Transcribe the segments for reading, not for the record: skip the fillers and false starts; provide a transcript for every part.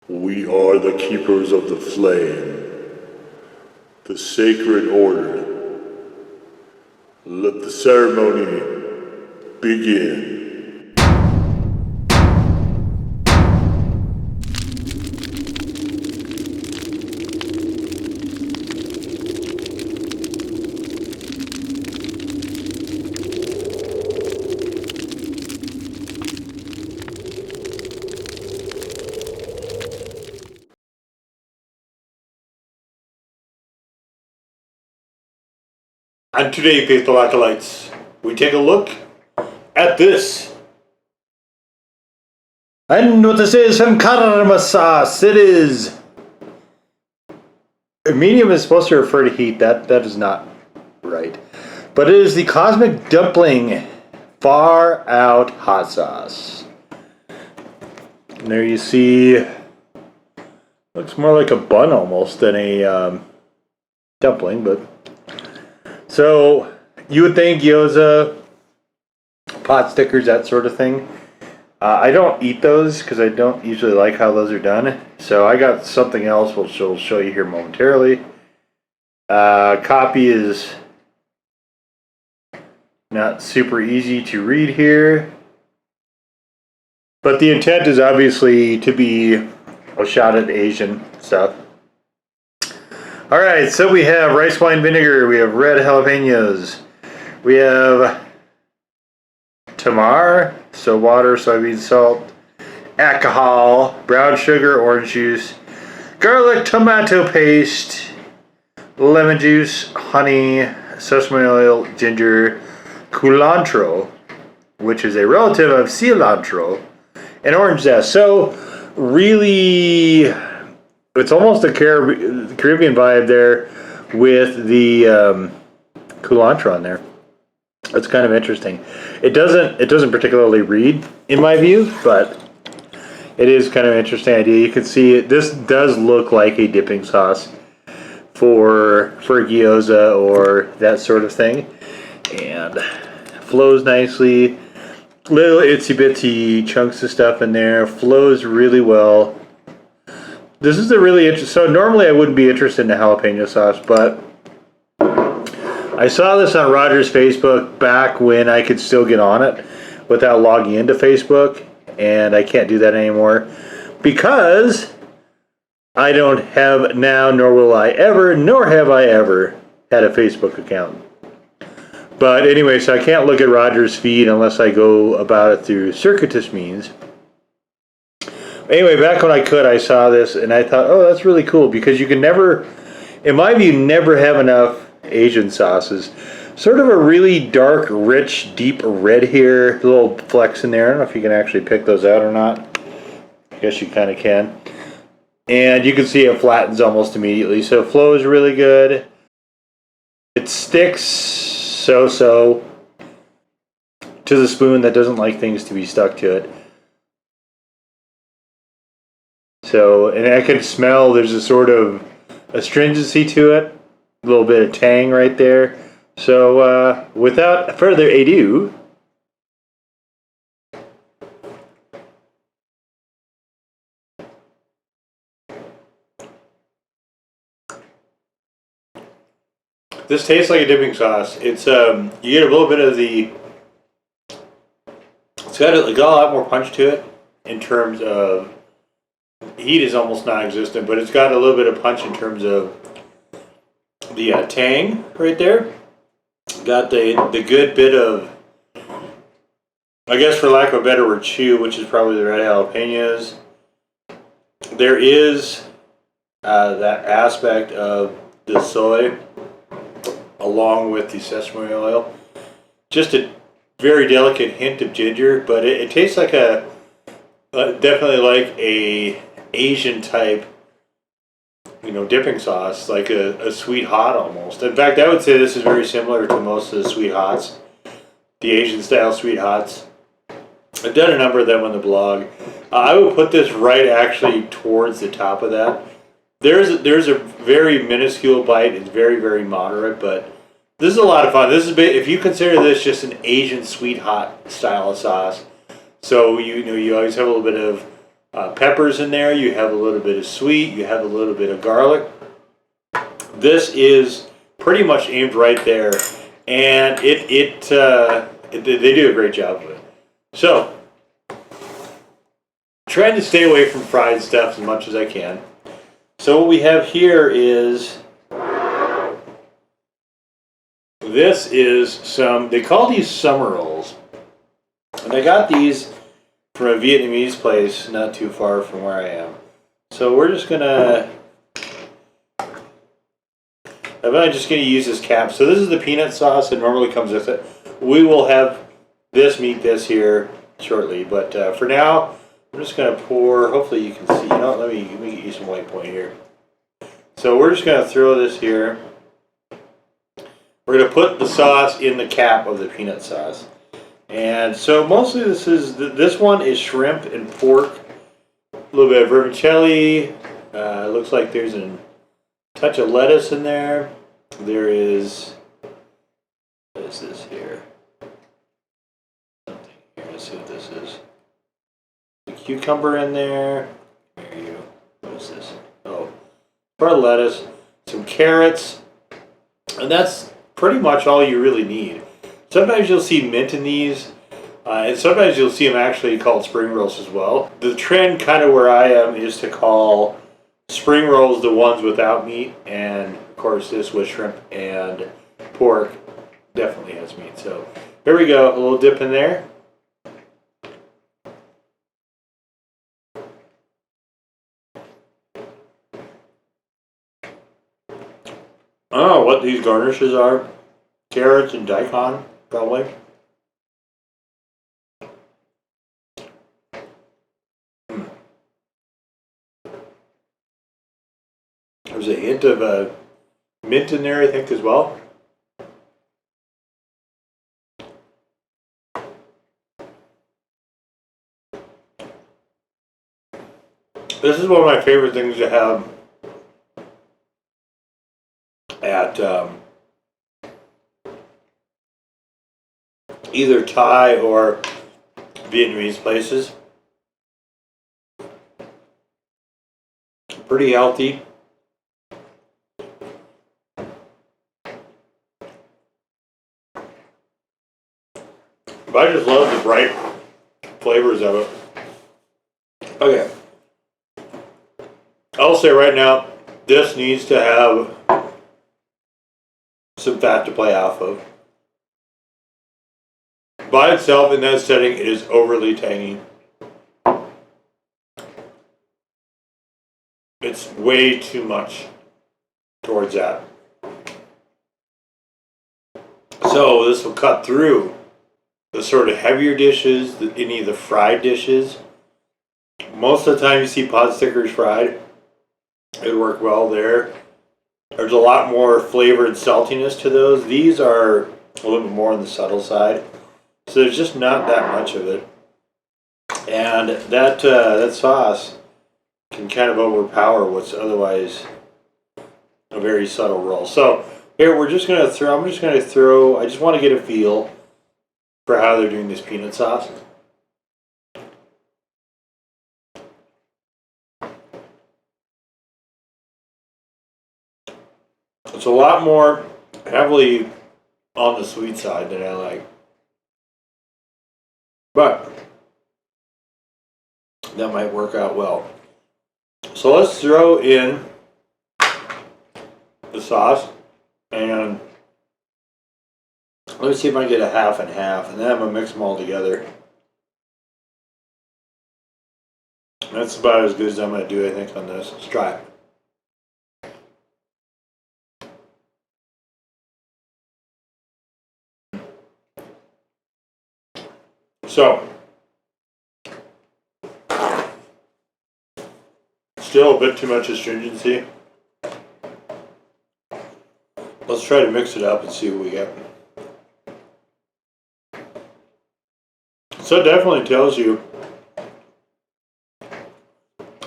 We are the keepers of the flame, the sacred order. Let the ceremony begin. And today, faithful acolytes, we take a look at this. And what this is from karma sauce, it is... Medium is supposed to refer to heat, that is not right. But it is the Cosmic Dumpling Far Out Hot Sauce. And there you see, looks more like a bun almost than a dumpling, but... So, you would think gyoza, pot stickers, that sort of thing. I don't eat those because I don't usually like how those are done. So I got something else which I'll show you here momentarily. Copy is not super easy to read here. But the intent is obviously to be a shot at Asian stuff. Alright, so we have rice wine vinegar, we have red jalapenos, we have tamar, so water, soybean salt, alcohol, brown sugar, orange juice, garlic, tomato paste, lemon juice, honey, sesame oil, ginger, culantro, which is a relative of cilantro, and orange zest. So, really... It's almost a Caribbean vibe there with the culantro on there. It's kind of interesting. It doesn't particularly read in my view, but it is kind of an interesting idea. You can see it. This does look like a dipping sauce for gyoza or that sort of thing, and flows nicely. Little itsy bitsy chunks of stuff in there. Flows really well. This is a really interesting... So normally I wouldn't be interested in the jalapeno sauce, but I saw this on Roger's Facebook back when I could still get on it without logging into Facebook, and I can't do that anymore because I don't have now, nor will I ever, nor have I ever had a Facebook account. But anyway, so I can't look at Roger's feed unless I go about it through circuitous means. Anyway, back when I could, I saw this and I thought, oh, that's really cool because you can never, in my view, never have enough Asian sauces. Sort of a really dark, rich, deep red here, little flecks in there. I don't know if you can actually pick those out or not. I guess you kind of can. And you can see it flattens almost immediately, so it flows really good. It sticks so-so to the spoon that doesn't like things to be stuck to it. So, and I can smell there's a sort of astringency to it, a little bit of tang right there. So, without further ado, this tastes like a dipping sauce. It's you get a little bit of the. It's got a lot more punch to it in terms of. Heat is almost non-existent, but it's got a little bit of punch in terms of the tang right there. Got the good bit of, I guess for lack of a better word, chew, which is probably the red jalapenos. There is that aspect of the soy along with the sesame oil. Just a very delicate hint of ginger, but it tastes like definitely like a Asian type, dipping sauce, like a sweet hot almost. In fact, I would say this is very similar to most of the sweet hots, the Asian style sweet hots. I've done a number of them on the blog. I would put this right actually towards the top of that. There's a very minuscule bite. It's very, very moderate, but this is a lot of fun. This is if you consider this just an Asian sweet hot style of sauce. So you always have a little bit of peppers in there. You have a little bit of sweet. You have a little bit of garlic. This is pretty much aimed right there, and they do a great job with it. So, trying to stay away from fried stuff as much as I can. So what we have here is, this is some, they call these summer rolls. And I got these from a Vietnamese place not too far from where I am. So we're just gonna, I'm just gonna use this cap. So this is the peanut sauce that normally comes with it. We will have this meet this here shortly, but for now, I'm just gonna pour, hopefully you can see, you know, let me get you some white point here. So we're just gonna throw this here. We're gonna put the sauce in the cap of the peanut sauce. And so mostly this one is shrimp and pork, a little bit of vermicelli. Looks like there's a touch of lettuce in there. There is, what is this here? Something here, let's see what this is. The cucumber in there. There you go. What is this? Oh, part of lettuce, some carrots, and that's pretty much all you really need. Sometimes you'll see mint in these, and sometimes you'll see them actually called spring rolls as well. The trend kind of where I am is to call spring rolls the ones without meat, and of course this with shrimp and pork definitely has meat. So here we go, a little dip in there. I don't know what these garnishes are. Carrots and daikon, probably. There's a hint of mint in there, I think, as well. This is one of my favorite things to have at either Thai or Vietnamese places. Pretty healthy. But I just love the bright flavors of it. Okay. I'll say right now, this needs to have some fat to play off of. By itself, in that setting, it is overly tangy. It's way too much towards that. So this will cut through the sort of heavier dishes, any of the fried dishes. Most of the time you see pot stickers fried. It would work well there. There's a lot more flavor and saltiness to those. These are a little bit more on the subtle side. So there's just not that much of it. And that sauce can kind of overpower what's otherwise a very subtle roll. So here we're just gonna throw, I just want to get a feel for how they're doing this peanut sauce. It's a lot more heavily on the sweet side than I like. But that might work out well. So let's throw in the sauce, and let me see if I can get a half and half, and then I'm gonna mix them all together. That's about as good as I'm gonna do, I think, on this. Let's try it. So, still a bit too much astringency. Let's try to mix it up and see what we get. So it definitely tells you.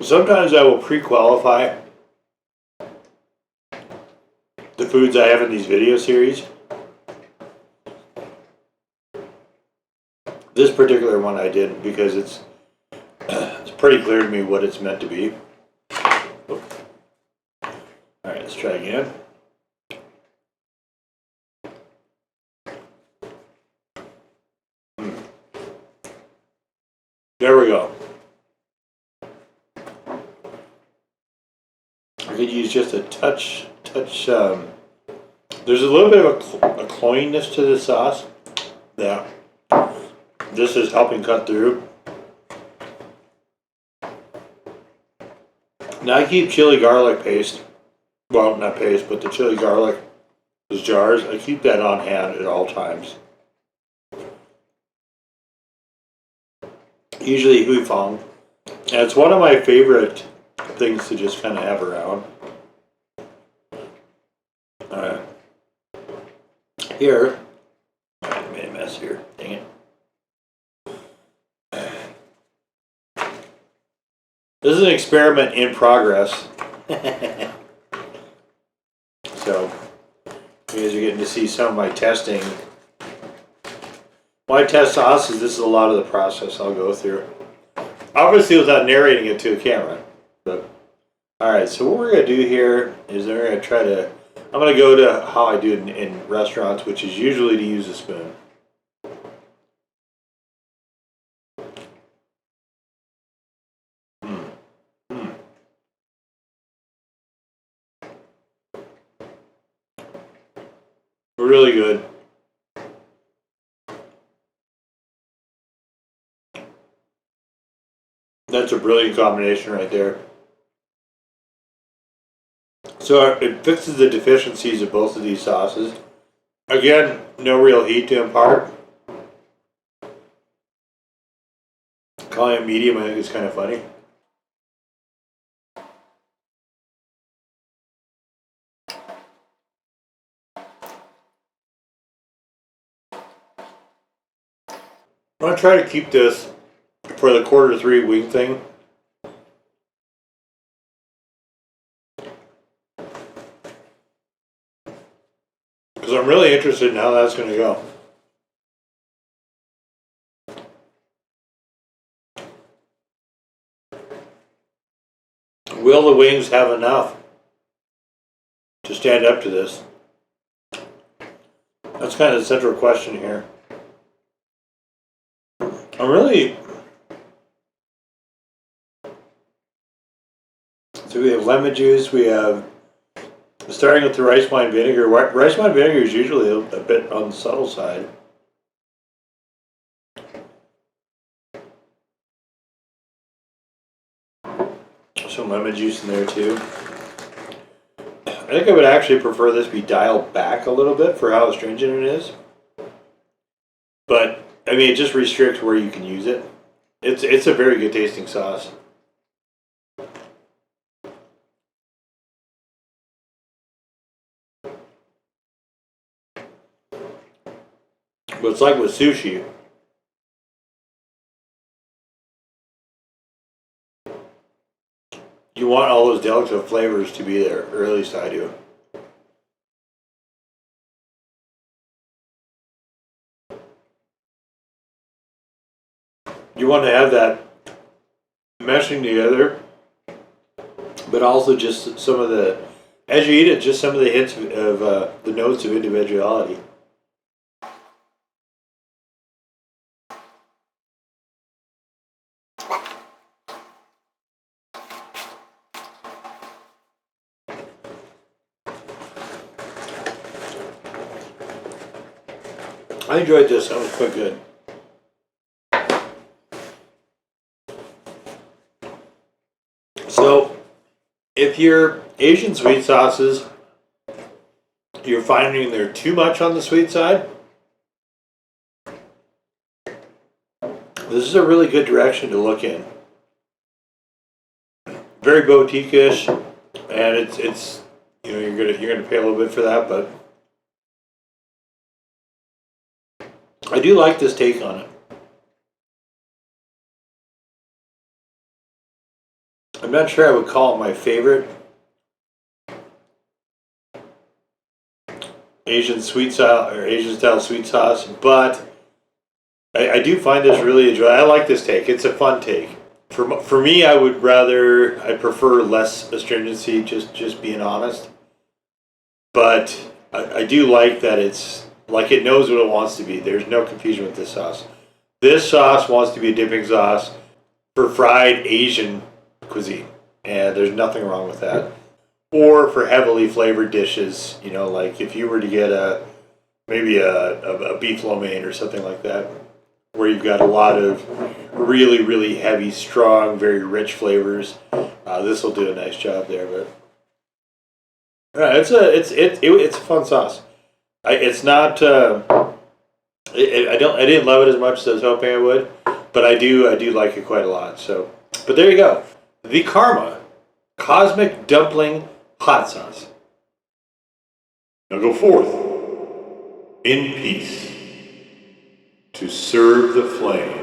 Sometimes I will pre-qualify the foods I have in these video series. This particular one I didn't, because it's It's pretty clear to me what it's meant to be. Oh. Alright, let's try again. There we go. I could use just a touch, there's a little bit of a cloyiness to this sauce that this is helping cut through. Now I keep chili garlic paste, well, not paste, but the chili garlic, those jars, I keep that on hand at all times. Usually hui fong. And it's one of my favorite things to just kind of have around. Alright. Here. I made a mess here. Dang it. This is an experiment in progress. So, you guys are getting to see some of my testing. When I test sauces, this is a lot of the process I'll go through. Obviously without narrating it to a camera. But alright, so what we're going to do here is we're going to try to... I'm going to go to how I do it in restaurants, which is usually to use a spoon. Really good. That's a brilliant combination right there. So it fixes the deficiencies of both of these sauces. Again, no real heat to impart. Calling it medium, I think, is kind of funny. I'm going to try to keep this for the quarter-3 wing thing. Because I'm really interested in how that's going to go. Will the wings have enough to stand up to this? That's kind of the central question here. So we have lemon juice, we have, starting with the rice wine vinegar. Rice wine vinegar is usually a bit on the subtle side. Some lemon juice in there too. I think I would actually prefer this be dialed back a little bit for how astringent it is. But, I mean, it just restricts where you can use it. It's a very good tasting sauce. But it's like with sushi. You want all those delicate flavors to be there, or at least I do. You want to have that meshing together, but also just some of the, as you eat it, just some of the hints of the notes of individuality. I enjoyed this. That was quite good. So, if your Asian sweet sauces, you're finding they're too much on the sweet side, this is a really good direction to look in. Very boutique-ish, and it's you know, you're gonna pay a little bit for that, but I do like this take on it. I'm not sure I would call it my favorite Asian style sweet sauce, but I do find this really enjoyable. I like this take. It's a fun take. For me, I prefer less astringency, just being honest. But I do like that it's like it knows what it wants to be. There's no confusion with this sauce. This sauce wants to be a dipping sauce for fried Asian cuisine, and there's nothing wrong with that. Or for heavily flavored dishes, like if you were to get maybe a beef lo mein or something like that, where you've got a lot of really, really heavy, strong, very rich flavors. This will do a nice job there. But it's a fun sauce. It's not. I didn't love it as much as I was hoping I would, but I do like it quite a lot. So, but there you go, the Karma Cosmic Dumpling Hot Sauce. Now go forth in peace to serve the flame.